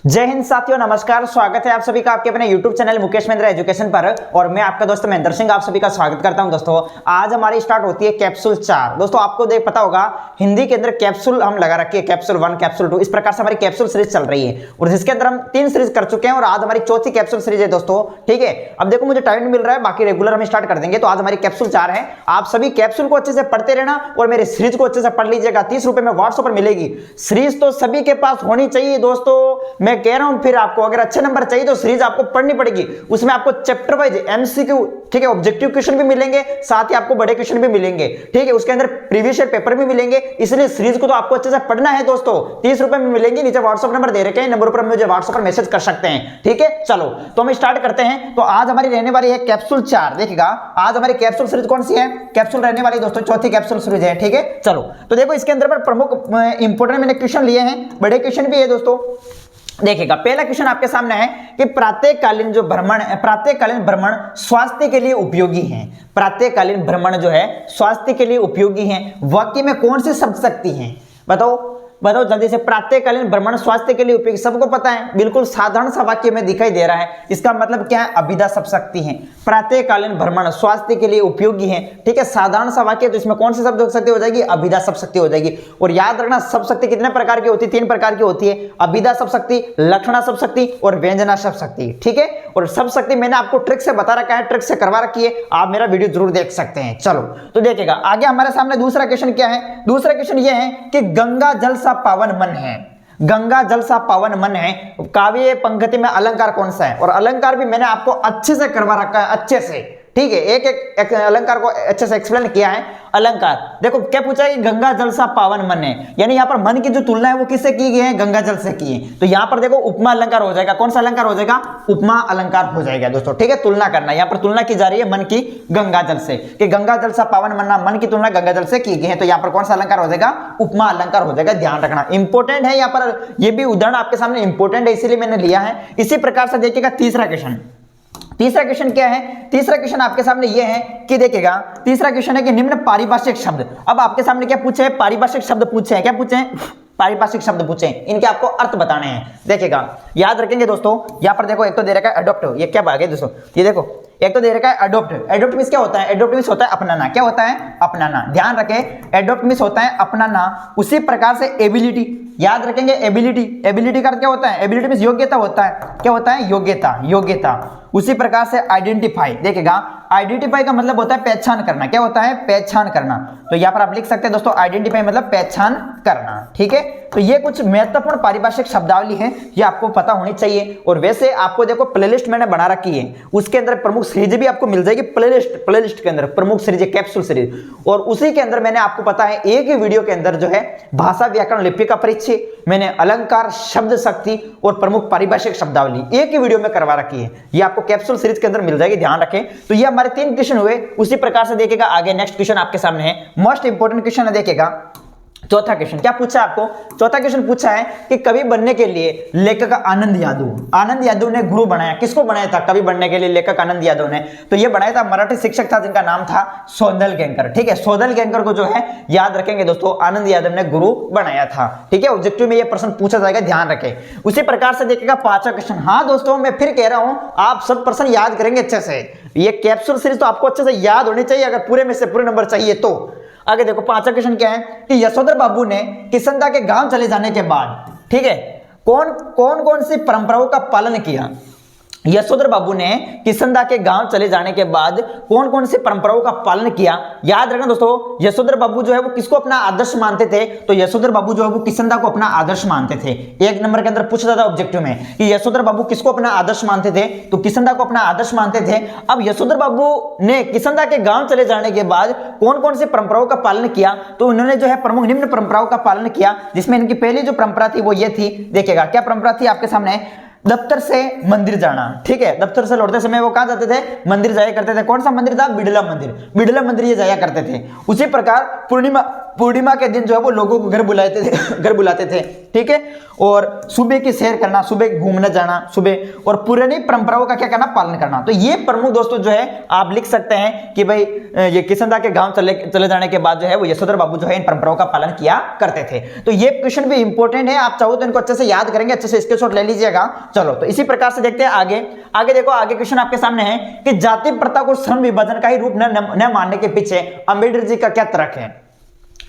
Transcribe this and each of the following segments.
जय हिंद साथियों, नमस्कार। स्वागत है आप सभी का आपके अपने YouTube channel Mukesh Mahendra education पर। और मैं आपका दोस्त महेंद्र सिंह आप सभी का स्वागत करता हूं। दोस्तों आज हमारी स्टार्ट होती है कैप्सूल 4। दोस्तों आपको देख पता होगा हिंदी के अंदर कैप्सूल हम लगा रखी है, कैप्सूल 1, कैप्सूल 2, इस प्रकार से हमारी कैप्सूल सीरीज चल रही है और जिसके अंदर हम 3 सीरीज कर चुके हैं और आज हमारी चौथी कैप्सूल सीरीज है दोस्तों। ठीक है, अब देखो मुझे टाइम मिल रहा है, बाकी रेगुलर हम स्टार्ट कर देंगे। तो आज हमारी कैप्सूल 4 है। आप सभी कैप्सूल को अच्छे से पढ़ते रहना और मेरे सीरीज को अच्छे से पढ़ लीजिएगा। 30 रुपए में व्हाट्सएप पर मिलेगी। सीरीज तो सभी के पास होनी चाहिए दोस्तों, मैं कह रहा हूं। फिर आपको अगर अच्छे नंबर चाहिए तो सीरीज आपको पढ़नी पड़ेगी। उसमें आपको चैप्टर वाइज एमसीक्यू, ठीक है, ऑब्जेक्टिव क्वेश्चन भी मिलेंगे, साथ ही आपको बड़े क्वेश्चन भी मिलेंगे। ठीक है, उसके अंदर प्रीवियस ईयर पेपर भी मिलेंगे। इसलिए सीरीज को तो आपको अच्छे से पढ़ना है दोस्तों। 30 रुपए में मिलेंगी। नीचे व्हाट्सएप नंबर दे रखे हैं, नंबर पर मुझे व्हाट्सएप पर मैसेज कर सकते हैं। ठीक है, चलो तो हम स्टार्ट करते हैं। तो आज हमारी रहने वाली है कैप्सूल 4। देखिएगा आज हमारी कैप्सूल सीरीज कौन सी है, कैप्सूल रहने वाली दोस्तों चौथी कैप्सूल सीरीज है। ठीक है, चलो तो देखो इसके अंदर पर प्रमुख इंपोर्टेंट मैंने क्वेश्चन लिए हैं, बड़े क्वेश्चन भी है दोस्तों। देखिएगा पहला क्वेश्चन आपके सामने है कि प्रातःकालीन जो भ्रमण है, प्रातःकालीन भ्रमण स्वास्थ्य के लिए उपयोगी है। प्रातःकालीन भ्रमण जो है स्वास्थ्य के लिए उपयोगी है। वाक्य में कौन सी शब्द शक्ति है, बताओ बताओ जल्दी से। प्रातःकालीन भ्रमण स्वास्थ्य के लिए उपयोगी, सबको पता है, बिल्कुल साधारण सा वाक्य में दिखाई दे रहा है। इसका मतलब क्या है, अभिधा शब्द शक्ति है। प्रातःकालीन भ्रमण स्वास्थ्य के लिए उपयोगी है। ठीक है, साधारण सा वाक्य, तो इसमें कौन सी शब्द शक्ति हो जाएगी, अभिधा शब्द शक्ति हो जाएगी। और याद रखना शब्द शक्ति कितने प्रकार की होती है, 3 प्रकार की होती है। अभिधा शब्द शक्ति, लक्षणा शब्द शक्ति और व्यंजना शब्द शक्ति। ठीक है, और शब्द शक्ति मैंने आपको ट्रिक से बता रखा है, ट्रिक से करवा रखी है, आप मेरा वीडियो जरूर देख सकते हैं। चलो तो देखिएगा आगे हमारे सामने दूसरा क्वेश्चन क्या है। दूसरा क्वेश्चन यह है कि गंगा जल सा पावन मन है। गंगा जल सा पावन मन है, काव्य पंक्ति में अलंकार कौन सा है। और अलंकार भी मैंने आपको अच्छे से करवा रखा है, अच्छे से। ठीक है, एक अलंकार को अच्छे से एक्सप्लेन किया है। अलंकार देखो क्या पूछा है कि गंगा जल सा पावन मन है, यानी यहाँ पर मन की जो तुलना है वो किससे की गई है, गंगा जल से की है। तो यहाँ पर देखो उपमा अलंकार हो जाएगा। कौन सा अलंकार हो जाएगा, उपमा अलंकार हो जाएगा दोस्तों। ठीक है, तुलना करना, यहाँ पर तुलना की जा रही है मन की गंगा जल से, कि गंगा जल सा पावन मन, मन की तुलना गंगा जल से की गई है। तो यहाँ पर कौन सा अलंकार हो जाएगा, उपमा अलंकार हो जाएगा। ध्यान रखना, इंपॉर्टेंट है। यहाँ पर यह भी उदाहरण आपके सामने इंपॉर्टेंट है, इसीलिए मैंने लिया है। इसी प्रकार से देखिएगा तीसरा क्वेश्चन। तीसरा क्वेश्चन क्या है, तीसरा क्वेश्चन आपके सामने यह है कि देखिएगा तीसरा क्वेश्चन है कि निम्न पारिभाषिक शब्द। अब आपके सामने क्या पूछे है, पारिभाषिक शब्द पूछे हैं। क्या पूछे हैं, पारिभाषिक शब्द पूछे हैं, इनके आपको अर्थ बताने हैं। देखिएगा याद रखेंगे दोस्तों, यहां पर देखो एक तो दे रखा है अडॉप्ट, ये क्या भाग है दोस्तों, ये देखो एक तो दे रखा है अडॉप्ट। अडॉप्ट मींस क्या होता है, अडॉप्ट मींस होता है अपनाना। क्या होता है, अपनाना। ध्यान रखें, अडॉप्ट मींस होता है अपनाना। उसी प्रकार से एबिलिटी, याद रखेंगे एबिलिटी। एबिलिटी का क्या होता है, एबिलिटी मींस योग्यता होता है। क्या होता है, योग्यता, योग्यता। उसी प्रकार से आइडेंटिफाई, देखिएगा आइडेंटिफाई का मतलब होता है पहचान करना। क्या होता है, पहचान करना। तो यहां पर आप लिख सकते हैं दोस्तों आइडेंटिफाई मतलब पहचान करना। ठीक है, तो ये कुछ महत्वपूर्ण पारिभाषिक शब्दावली है, ये आपको पता होनी चाहिए। और वैसे आपको देखो प्लेलिस्ट मैंने बना रखी है, उसके अंदर प्रमुख सीरीज भी आपको मिल जाएगी। प्लेलिस्ट के अंदर प्रमुख सीरीज है कैप्सूल सीरीज, और उसी के अंदर मैंने आपको पता है एक ही वीडियो के अंदर जो है भाषा व्याकरण लिपि का परिचय, मैंने अलंकार, शब्द शक्ति और प्रमुख पारिभाषिक शब्दावली एक ही वीडियो में करवा रखी है। ये आपको कैप्सूल सीरीज के अंदर मिल जाएगी, ध्यान रखें। तो ये हमारे 3 क्वेश्चन हुए। उसी प्रकार से देखिएगा आगे नेक्स्ट क्वेश्चन आपके सामने है, मोस्ट इंपोर्टेंट क्वेश्चन है। देखिएगा चौथा क्वेश्चन क्या पूछा है आपको, चौथा क्वेश्चन पूछा है कि कवि बनने के लिए लेखक आनंद यादव ने गुरु बनाया। किसको बनाया था कवि बनने के लिए, लेखक आनंद यादव ने। तो ये बनाया था मराठी शिक्षक था जिनका नाम था सौंदलगेंकर। ठीक है, सौंदलगेंकर को जो है याद रखेंगे दोस्तों, आनंद यादव ने गुरु बनाया था। ठीक है, ऑब्जेक्टिव में ये प्रश्न पूछा जाएगा, ध्यान रखें। उसी प्रकार से देखिएगा 5वां क्वेश्चन। हाँ दोस्तों मैं फिर कह रहा हूं, आप सब प्रश्न याद करेंगे अच्छे से। ये कैप्सूल सीरीज तो आपको अच्छे से याद होनी चाहिए, अगर पूरे में से पूरे नंबर चाहिए तो। आगे देखो 5वां क्वेश्चन क्या है कि यशोधर बाबू ने किशनदा के गांव चले जाने के बाद, ठीक है, कौन सी परंपराओं का पालन किया। यशोधर बाबू ने किशनदा के गांव चले जाने के बाद कौन सी परंपराओं का पालन किया। याद रखना दोस्तों, यशोधर बाबू जो है वो किसको अपना आदर्श मानते थे, तो यशोधर बाबू जो है वो किशनदा को अपना आदर्श मानते थे। 1 नंबर के अंदर पूछा जाता ऑब्जेक्टिव में कि यशोधर बाबू किसको अपना आदर्श मानते थे, तो किशनदा को अपना आदर्श मानते थे। अब यशोधर बाबू ने किशनदा के गांव चले जाने के बाद कौन सी परंपराओं का पालन किया, तो उन्होंने जो है प्रमुख निम्न परंपराओं का पालन किया, जिसमें इनकी पहली जो परंपरा थी वो ये थी। देखिएगा क्या परंपरा थी आपके सामने, दफ्तर से मंदिर जाना। ठीक है, दफ्तर से लौटते समय वो कहां जाते थे, मंदिर जाया करते थे। कौन सा मंदिर था, बिड़ला मंदिर। बिड़ला मंदिर ये जाया करते थे। उसी प्रकार पूर्णिमा पूर्णिमा के दिन जो है वो लोगों को घर बुलाते थे, ठीक है। और सुबह की सैर करना, सुबह घूमने जाना, सुबह और पुरानी परंपराओं का क्या करना, पालन करना। तो ये प्रमुख दोस्तों जो है आप लिख सकते हैं कि भाई ये किशनदा के गांव चले जाने के बाद जो है वो यशोधर बाबू जो है इन परंपराओं का पालन किया करते थे। तो ये क्वेश्चन भी इंपॉर्टेंट है, आप चाहो तो इनको अच्छे से याद करेंगे, अच्छे से स्क्रीनशॉट ले लीजिएगा। चलो तो इसी प्रकार से देखते हैं आगे देखो, आगे क्वेश्चन आपके सामने है कि जाति प्रथा को श्रम विभाजन का ही रूप न मानने के पीछे अम्बेडकर जी का क्या तर्क है।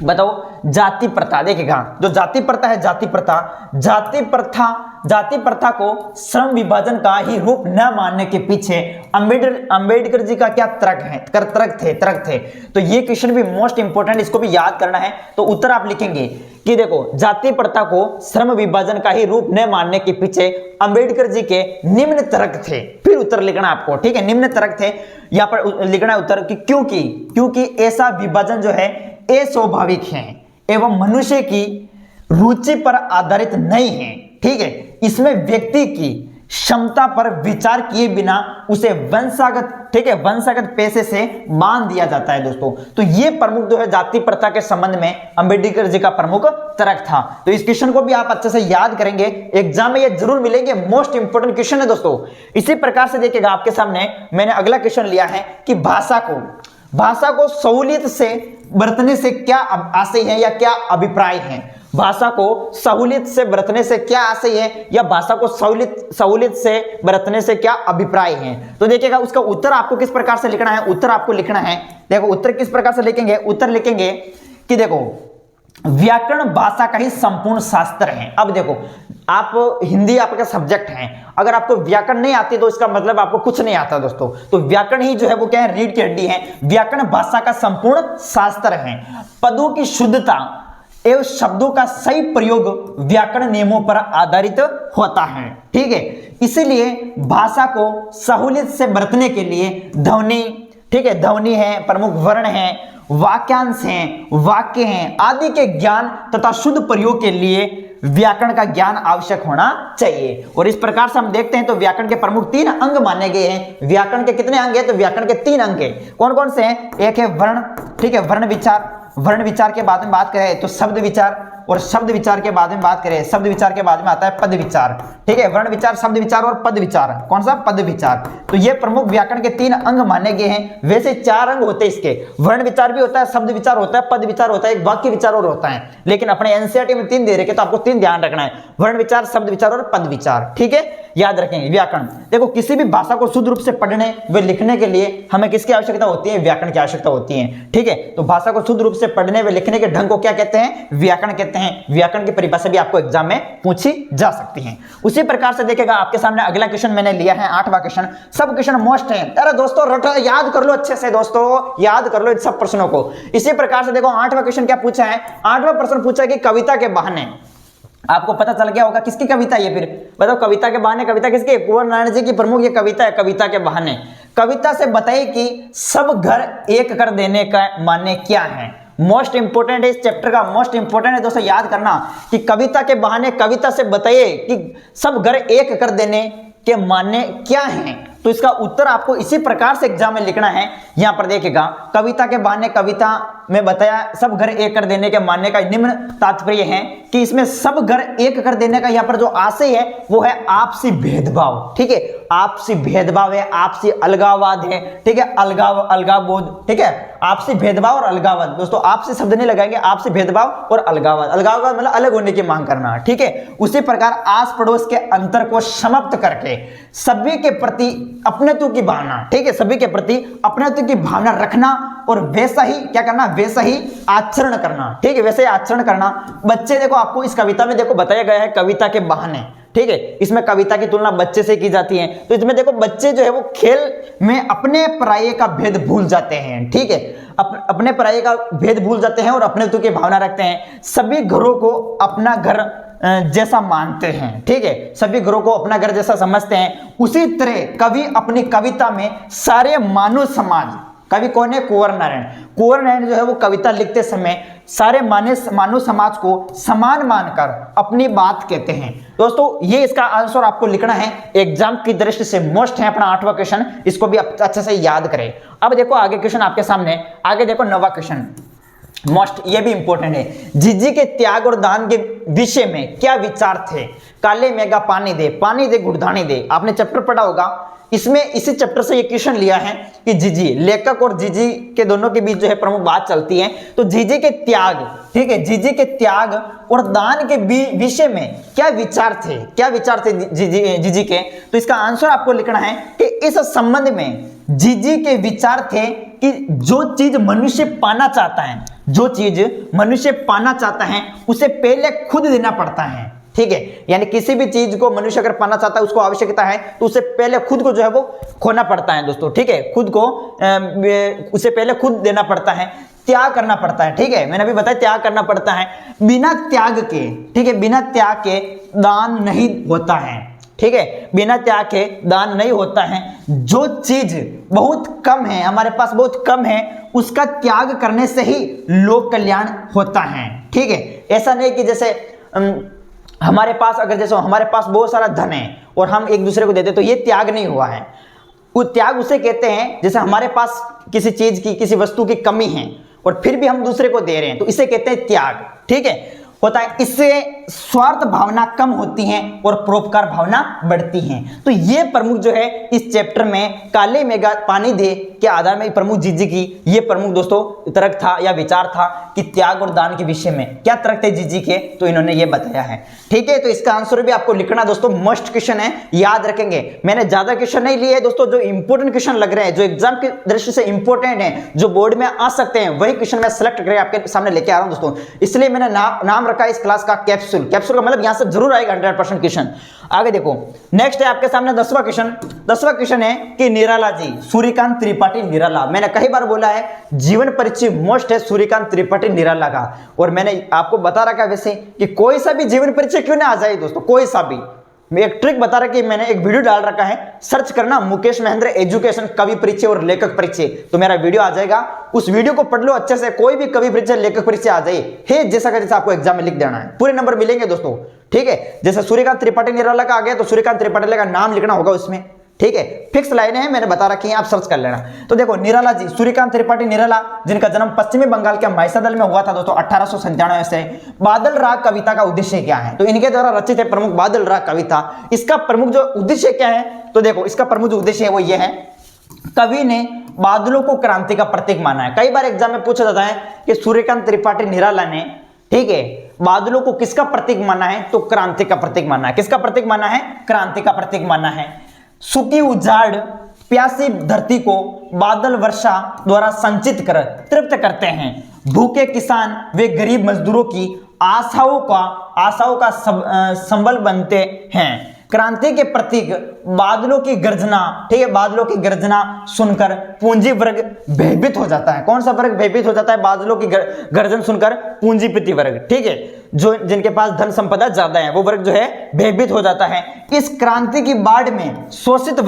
बताओ, जाति प्रथा, देखिएगा जो जाति प्रथा है, जाति प्रथा को श्रम विभाजन का ही रूप न मानने के पीछे अंबेडकर जी का क्या तर्क थे। तो ये क्वेश्चन भी मोस्ट इंपोर्टेंट, इसको भी याद करना है। तो उत्तर आप लिखेंगे कि देखो, जाति प्रथा को श्रम विभाजन का ही रूप न मानने के पीछे अंबेडकर जी के निम्न तर्क थे। फिर उत्तर लिखना आपको, ठीक है, निम्न तर्क थे, यहां पर लिखना है उत्तर कि क्योंकि ऐसा विभाजन जो है अस्वाभाविक है एवं मनुष्य की रुचि पर आधारित नहीं है, ठीक है। इसमें व्यक्ति की क्षमता पर विचार किए बिना उसे वंशागत, ठीक है, वंशागत पेशे से बांध दिया जाता है दोस्तों। तो ये प्रमुख जो है जाति प्रथा के संबंध में अंबेडकर जी का प्रमुख तर्क था। तो इस क्वेश्चन को भी आप अच्छे से याद करेंगे, एग्जाम में ये जरूर मिलेंगे, मोस्ट इंपोर्टेंट क्वेश्चन है दोस्तों। इसी प्रकार से देखिएगा आपके सामने मैंने अगला क्वेश्चन लिया है कि भाषा को सहूलियत से बरतने से क्या आशय है या क्या अभिप्राय है। भाषा को सहूलियत से बरतने से क्या आशय है या भाषा को सहूलियत से बरतने से क्या अभिप्राय है। तो देखिएगा उसका उत्तर आपको किस प्रकार से लिखना है, उत्तर आपको लिखना है, देखो उत्तर किस प्रकार से लिखेंगे, उत्तर लिखेंगे कि देखो, व्याकरण भाषा का ही संपूर्ण शास्त्र है। अब देखो, आप हिंदी आपका सब्जेक्ट है, अगर आपको व्याकरण नहीं आती तो इसका मतलब आपको कुछ नहीं आता दोस्तों। तो व्याकरण ही जो है वो क्या है, रीढ़ की हड्डी है। व्याकरण भाषा का संपूर्ण शास्त्र है। पदों की शुद्धता एवं शब्दों का सही प्रयोग व्याकरण नियमों पर आधारित होता है, ठीक है। इसीलिए भाषा को सहूलियत से बरतने के लिए ध्वनि, ठीक है, ध्वनि है, प्रमुख वर्ण है, वाक्यांश हैं, वाक्य हैं आदि के ज्ञान तथा शुद्ध प्रयोग के लिए व्याकरण का ज्ञान आवश्यक होना चाहिए। और इस प्रकार से हम देखते हैं तो व्याकरण के प्रमुख 3 अंग माने गए हैं। व्याकरण के कितने अंग हैं, तो व्याकरण के 3 अंग हैं। कौन कौन से हैं, एक है वर्ण, ठीक है, वर्ण विचार के बाद में बात करें तो शब्द विचार, और शब्द विचार के बाद में बात करें, शब्द विचार के बाद में आता है पद विचार, ठीक है। वर्ण विचार, शब्द विचार और पद विचार, कौन सा, पद विचार। तो ये प्रमुख व्याकरण के 3 अंग माने गए हैं। वैसे 4 अंग होते हैं इसके, वर्ण विचार भी होता है, शब्द विचार होता है, पद विचार होता है, एक वाक्य विचार और होता है। लेकिन अपने एनसीईआरटी में 3 दे रखे तो आपको 3 ध्यान रखना है, वर्ण विचार, शब्द विचार और पद विचार, ठीक है, याद रखेंगे। व्याकरण, देखो किसी भी भाषा को शुद्ध रूप से पढ़ने व लिखने के लिए हमें किसकी आवश्यकता होती है, व्याकरण की आवश्यकता होती है, ठीक है। तो भाषा को शुद्ध रूप से पढ़ने व लिखने के ढंग को क्या कहते हैं, व्याकरण कहते हैं। व्याकरण की परिभाषा भी आपको एग्जाम में पूछी जा सकती है। उसी प्रकार से देखिएगा आपके सामने अगला क्वेश्चन मैंने लिया है 8वां क्वेश्चन। सब क्वेश्चन मोस्ट है, अरे दोस्तों रटो, याद कर लो अच्छे से दोस्तों, याद कर लो इन सब प्रश्नों को। इसी प्रकार से देखो 8वां क्वेश्चन क्या पूछा है, 8वां प्रश्न पूछा है कि कविता के बहाने, आपको पता चल गया होगा किसकी कविता है, फिर बताओ कविता के बहाने, कविता किसकी, कुंवर नारायण जी की प्रमुख ये कविता है, कविता के बहाने। कविता से बताइए कि सब घर एक कर देने का माने क्या है। मोस्ट इंपोर्टेंट है, इस चैप्टर का मोस्ट इंपोर्टेंट है दोस्तों, याद करना कि कविता के बहाने, कविता से बताइए कि सब घर एक कर देने के माने क्या हैं। तो इसका उत्तर आपको इसी प्रकार से एग्जाम में लिखना है। यहां पर देखिएगा, कविता के बहाने, कविता में बताया सब घर एक कर देने के मानने का निम्न तात्पर्य है कि इसमें सब घर एक कर देने का यहां पर जो आशय है वो है आपसी भेदभाव, ठीक है, आपसी भेदभाव है, आपसी अलगाववाद है, ठीक है, अलगावबोध, ठीक है, आपसी भेदभाव और अलगाववाद। दोस्तों आपसी शब्द नहीं लगाएंगे, आपसी भेदभाव और अलगाववाद, अलगाववाद मतलब अलग होने की मांग करना, ठीक है। उसी प्रकार आस पड़ोस के अंतर को समाप्त करके सभी के प्रति अपनेत्व की भावना, ठीक है, सभी के प्रति अपनेत्व की भावना रखना और वैसा ही क्या करना, वैसा ही आचरण करना, ठीक है, वैसे ही आचरण करना। बच्चे देखो, आपको इस कविता में देखो बताया गया है कविता के बहाने, ठीक है, इसमें कविता की तुलना बच्चे से की जाती है। तो इसमें देखो बच्चे जो है वो खेल में अपने पराये का भेद भूल जाते हैं, ठीक है, अपने पराये का भेद भूल जाते हैं और अपनेत्व की भावना रखते हैं। सभी घरों को अपना घर जैसा मानते हैं, ठीक है, सभी घरों को अपना घर जैसा समझते हैं। उसी तरह कवि अपनी कविता में सारे मानव समाज, कवि कौन है, कुंवर नारायण जो है वो कविता लिखते समय सारे मानव समाज को समान मानकर अपनी बात कहते हैं। दोस्तों ये इसका आंसर आपको लिखना है, एग्जाम की दृष्टि से मोस्ट है अपना 8वां क्वेश्चन, इसको भी अच्छे से याद करें। अब देखो आगे क्वेश्चन आपके सामने, आगे देखो 9वां क्वेश्चन। मोस्ट, ये भी इंपॉर्टेंट है। जीजी के त्याग और दान के विषय में क्या विचार थे? काले मेघा पानी दे गुड़धानी दे, आपने चैप्टर पढ़ा होगा। इसमें इसी चैप्टर से ये क्वेश्चन लिया है कि जीजी, लेखक और जीजी के दोनों के बीच जो है प्रमुख बात चलती है। तो जीजी के त्याग, ठीक है, जीजी के त्याग और दान के विषय में क्या विचार थे जीजी के? तो इसका आंसर आपको लिखना है कि इस संबंध में जीजी के विचार थे कि जो चीज मनुष्य पाना चाहता है उसे पहले खुद देना पड़ता है, ठीक है। यानी किसी भी चीज को मनुष्य अगर पाना चाहता है, उसको आवश्यकता है, तो उससे पहले खुद को जो है वो खोना पड़ता है दोस्तों, ठीक है। खुद को उसे पहले खुद देना पड़ता है, त्याग करना पड़ता है, ठीक है। मैंने अभी बताया त्याग करना पड़ता है। बिना त्याग के, ठीक है, बिना त्याग के दान नहीं होता है, ठीक है, बिना त्याग के दान नहीं होता है। जो चीज बहुत कम है, हमारे पास बहुत कम है, उसका त्याग करने से ही लोक कल्याण होता है, ठीक है। ऐसा नहीं कि जैसे हमारे पास बहुत सारा धन है और हम एक दूसरे को देते, तो ये त्याग नहीं हुआ है। वो त्याग उसे कहते हैं जैसे हमारे पास किसी चीज की, किसी वस्तु की कमी है और फिर भी हम दूसरे को दे रहे हैं, तो इसे कहते हैं त्याग, ठीक है, होता है। इससे स्वार्थ भावना कम होती है और परोपकार भावना बढ़ती है। तो ये प्रमुख जो है इस चैप्टर में काले मेघा पानी दे के आधार में प्रमुख जीजी की ये प्रमुख दोस्तों तर्क था या विचार था कि त्याग और दान के विषय में क्या तर्क थे जीजी के, तो इन्होंने ये बताया है, ठीक है। तो इसका आंसर भी आपको लिखना दोस्तों, मस्ट क्वेश्चन है, याद रखेंगे। मैंने ज्यादा क्वेश्चन नहीं लिए दोस्तों, जो इंपॉर्टेंट क्वेश्चन लग रहे हैं, जो एग्जाम की दृष्टि से इंपॉर्टेंट है, जो बोर्ड में आ सकते हैं, वही क्वेश्चन मैं सिलेक्ट करके आपके सामने लेके आ रहा हूं दोस्तों। इसलिए मैंने नाम रखा है इस क्लास का कैप्सूल का मतलब यहां से जरूर आएगा 100% क्वेश्चन। आगे देखो, नेक्स्ट है आपके सामने 10वां क्वेश्चन है कि निराला जी, सूर्यकांत त्रिपाठी निराला। मैंने कई बार बोला है जीवन परिचय मोस्ट है सूर्यकांत त्रिपाठी निराला का, और मैंने आपको बता रखा है वैसे कि कोई सा भी जीवन परिचय क्यों ना आ जाए दोस्तों, कोई सा भी। मैं एक ट्रिक बता रहा कि मैंने एक वीडियो डाल रखा है, सर्च करना मुकेश महेंद्र एजुकेशन कवि परिचय और लेखक परिचय, तो मेरा वीडियो आ जाएगा। उस वीडियो को पढ़ लो अच्छे से, कोई भी कवि परिचय लेखक परिचय आ जाए, हे जैसा का जैसा आपको एग्जाम में लिख देना है, पूरे नंबर मिलेंगे दोस्तों, ठीक है। जैसे सूर्यकांत त्रिपाठी निराला का आ गया तो सूर्यकांत त्रिपाठी का नाम लिखना होगा उसमें, ठीक है। फिक्स लाइनें हैं, मैंने बता रखी हैं, आप सर्च कर लेना। तो देखो निराला जी, सूर्यकांत त्रिपाठी निराला, जिनका जन्म पश्चिमी बंगाल के मैसादल में हुआ था दोस्तों 1897 से। बादल राग कविता का उद्देश्य क्या है? तो इनके द्वारा रचित है प्रमुख बादल राग कविता। इसका प्रमुख जो उद्देश्य क्या है, तो देखो इसका प्रमुख जो उद्देश्य है वो ये है, कवि ने बादलों को क्रांति का प्रतीक माना है। कई बार एग्जाम में पूछा जाता है कि सूर्यकांत त्रिपाठी निराला ने, ठीक है, बादलों को किसका प्रतीक माना है? तो क्रांति का प्रतीक माना है। किसका प्रतीक माना है? क्रांति का प्रतीक माना है। सूखी उजाड़ प्यासी धरती को बादल वर्षा द्वारा संचित कर तृप्त करते हैं। भूखे किसान वे गरीब मजदूरों की आशाओं का संबल बनते हैं। क्रांति के प्रतीक बादलों की गर्जना, ठीक है, बादलों की गर्जना सुनकर पूंजी वर्ग भयभीत हो जाता है। कौन सा वर्ग भयभीत हो जाता है? बादलों की गर्जन सुनकर पूंजीपति वर्ग, ठीक है, जो जिनके पास धन संपदा ज्यादा है, वो वर्ग जो है भयभीत हो जाता है। इस क्रांति की बाढ़ में शोषित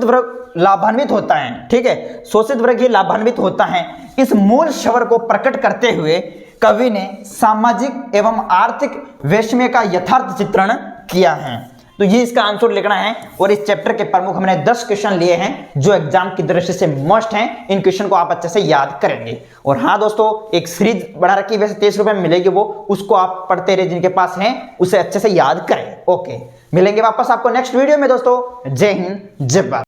वर्ग लाभान्वित होता है, ठीक है, शोषित वर्ग ही लाभान्वित होता है। इस मूल स्वर को प्रकट करते हुए कवि ने सामाजिक एवं आर्थिक वैषम्य का यथार्थ चित्रण किया है। तो ये इसका आंसर लिखना है। और इस चैप्टर के प्रमुख हमने 10 क्वेश्चन लिए हैं जो एग्जाम की दृष्टि से मस्ट हैं। इन क्वेश्चन को आप अच्छे से याद करेंगे। और हाँ दोस्तों, एक सीरीज बढ़ा रखी है, वैसे 23 रुपए में मिलेगी, वो उसको आप पढ़ते रहे, जिनके पास है उसे अच्छे से याद करें। ओके, मिलेंगे वापस आपको नेक्स्ट वीडियो में दोस्तों। जय हिंद, जय भारत।